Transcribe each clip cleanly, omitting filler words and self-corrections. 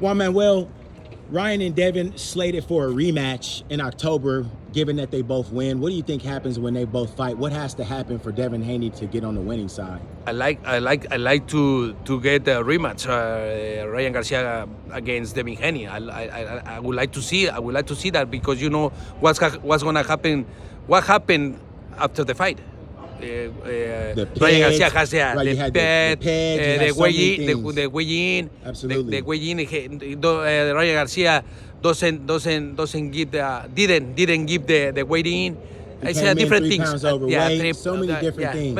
Juan Manuel, Ryan and Devin slated for a rematch in October, given that they both win. What do you think happens when they both fight? What has to happen for Devin Haney to get on the winning side? I like to get a rematch, Ryan Garcia against Devin Haney. I would like to see that, because you know what's gonna happen. What happened after the fight? Ryan Garcia has the weigh-in. Absolutely. The weigh-in. Ryan Garcia didn't give the weigh-in. It's different things. So many different things.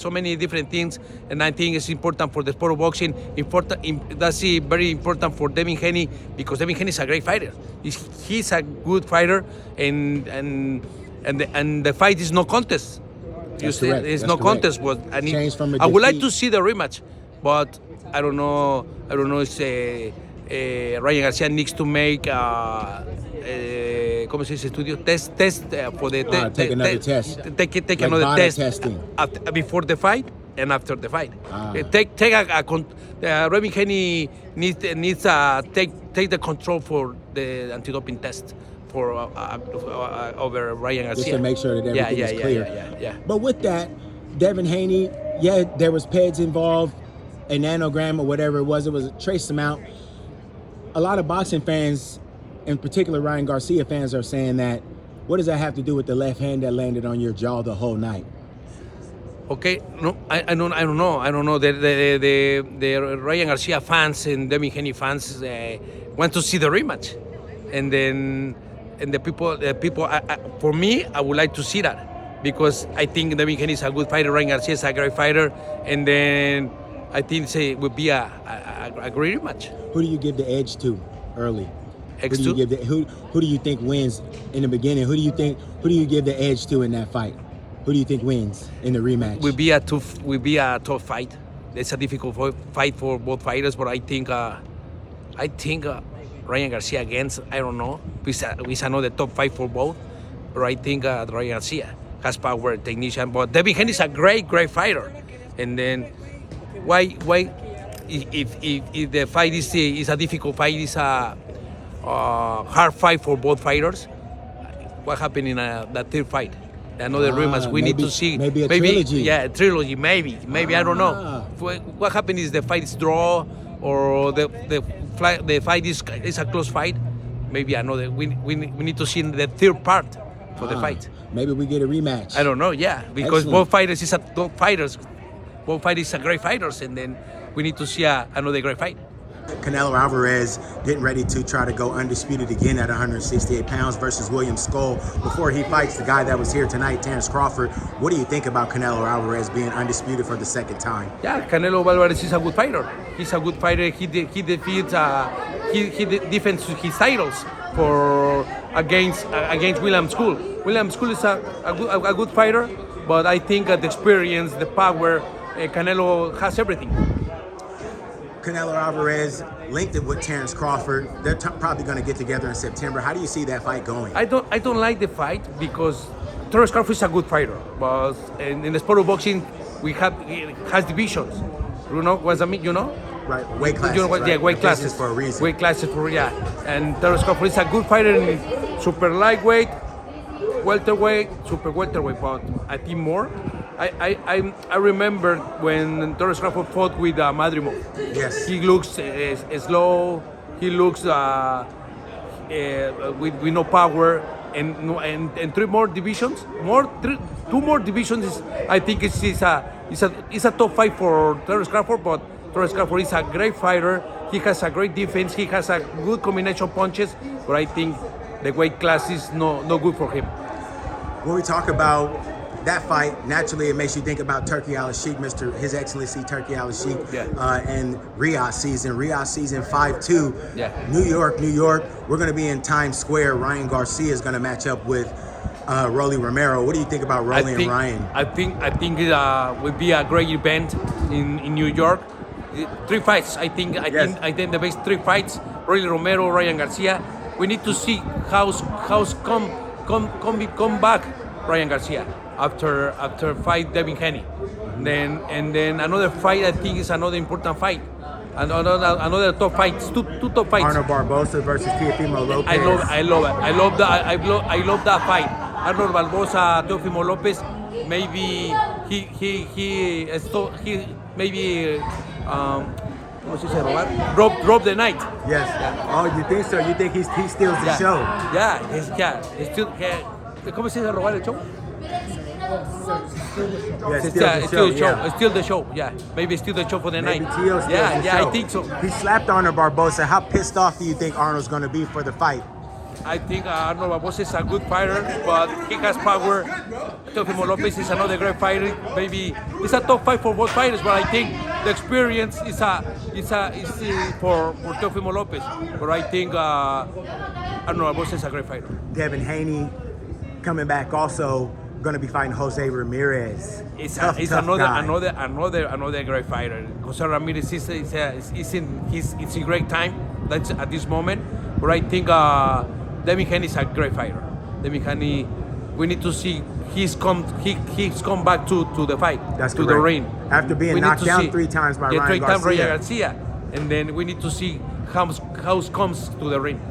So many different things, and I think it's important for the sport of boxing. That's very important for Devin Haney, because Devin Haney is a great fighter. He's a good fighter, and the fight is no contest. It's no contest, but I would like to see the rematch, but I don't know if Ryan Garcia needs to make ¿cómo se dice? Test for the take another test. Take like another test testing. Before the fight and after the fight. Devin Haney needs take the control for the anti-doping test for over Ryan Garcia. Just to make sure that everything is clear. Yeah. But with that, Devin Haney, there was PEDs involved, a nanogram or whatever it was a trace amount. A lot of boxing fans, in particular Ryan Garcia fans, are saying that, what does that have to do with the left hand that landed on your jaw the whole night? Okay, no, I don't know. The Ryan Garcia fans and Devin Haney fans want to see the rematch, and the people. For me, I would like to see that, because I think Devin Haney is a good fighter, Ryan Garcia is a great fighter, and then I think it would be a great rematch. Who do you give the edge to early? Who do you think wins in the beginning? Who do you give the edge to in that fight? Who do you think wins in the rematch? Will be a tough fight. It's a difficult fight for both fighters, but I think Ryan Garcia against, I don't know, we another top fight for both, but I think Ryan Garcia has power, technician, but Devin Haney is a great fighter. And then why if the fight is a difficult fight, is a hard fight for both fighters, what happened in that third fight? Another rematch. We need to see. Maybe a trilogy. Yeah, a trilogy. Maybe. I don't know. What happened is the fight is draw, or the fight is a close fight. Maybe another. We need to see the third part for the fight. Maybe we get a rematch. I don't know. Yeah, because Excellent. both fighters are great fighters, and then we need to see another great fight. Canelo Alvarez getting ready to try to go undisputed again at 168 pounds versus William Skull before he fights the guy that was here tonight, Terence Crawford. What do you think about Canelo Alvarez being undisputed for the second time? Yeah, Canelo Alvarez is a good fighter. He's a good fighter. He defeats he defends his titles against William Skull. William Skull is a good fighter, but I think the experience, the power, Canelo has everything. Canelo Alvarez linked it with Terence Crawford. They're probably going to get together in September. How do you see that fight going? I don't like the fight, because Terence Crawford is a good fighter, but in the sport of boxing, it has divisions. You know what I mean? You know? Right, weight classes. Yeah, weight classes for a reason. Weight classes and Terence Crawford is a good fighter in super lightweight, welterweight, super welterweight, but I think more. I remember when Terence Crawford fought with Madrimov. Yes. He looks slow. He looks with no power, and two more divisions. I think it's a top fight for Terence Crawford, but Terence Crawford is a great fighter. He has a great defense. He has a good combination punches, but I think the weight class is no good for him. When we talk about that fight, naturally it makes you think about Turki Al-Sheikh, His Excellency Turki Al-Sheikh, and Riyadh season 5-2. Yeah. New York. We're going to be in Times Square. Ryan Garcia is going to match up with Rolly Romero. What do you think about Rolly and Ryan? I think it would be a great event in New York. 3 fights. I think the best 3 fights. Rolly Romero, Ryan Garcia. We need to see how's come back Ryan Garcia after fight Devin Haney. Then another fight, I think, is another important fight. And another top fights, two top fights. Arnold Barboza versus Teofimo Lopez. I love it. I love that fight. Arnold Barboza, Teofimo Lopez. Maybe he maybe ¿cómo se dice robar? Rob the night. Yes. Yeah. Oh, you think so? You think he steals the show? It's still, ¿cómo se dice robar el show? Yeah, It's still the show. Yeah, maybe still the show for the Maybe night. Teo steals the show. I think so. He slapped Arnold Barboza. How pissed off do you think Arnold's going to be for the fight? I think Arnold Barboza is a good fighter, but he has power. Teofimo Lopez is another great fighter. Maybe it's a top fight for both fighters, but I think the experience is for Teofimo Lopez. But I think Arnold Barboza is a great fighter. Devin Haney coming back also going to be fighting Jose Ramirez. It's Tough another great fighter. Jose Ramirez is in great time. That's at this moment. But I think Devin Haney is a great fighter. Devin Haney, we need to see he's come back to the fight, That's to correct. the ring. After being knocked down 3 times by Ryan Garcia. Garcia. And then we need to see how comes to the ring.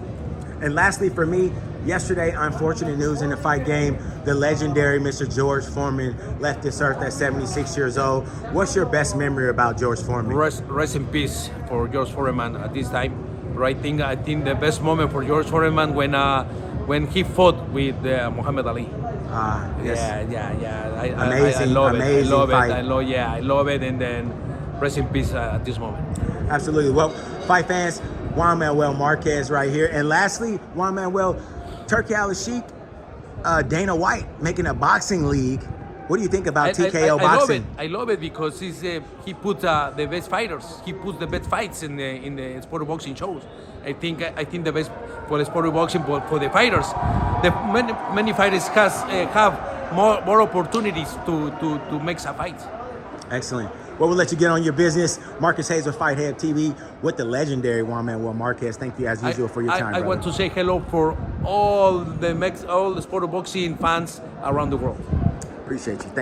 And lastly, for me, yesterday, unfortunate news in the fight game. The legendary Mr. George Foreman left this earth at 76 years old. What's your best memory about George Foreman? Rest in peace for George Foreman at this time. But I think the best moment for George Foreman when he fought with Muhammad Ali. Yes. Yeah. Amazing fight. I love it. And then rest in peace at this moment. Absolutely. Well, fight fans, Juan Manuel Marquez right here. And lastly, Juan Manuel, Turkey Al-Sheikh, Dana White making a boxing league. What do you think about TKO boxing? I love it because he put the best fighters. He puts the best fights in the sport boxing shows. I think the best for the sport boxing, but for the fighters, many fighters have more opportunities to make a fight. Excellent. Well, we'll let you get on your business. Marcus Hayes with Fight Head TV with the legendary Juan Manuel Marquez. Thank you as usual for your time. I want to say hello for all the sport boxing fans around the world. Appreciate you. Thank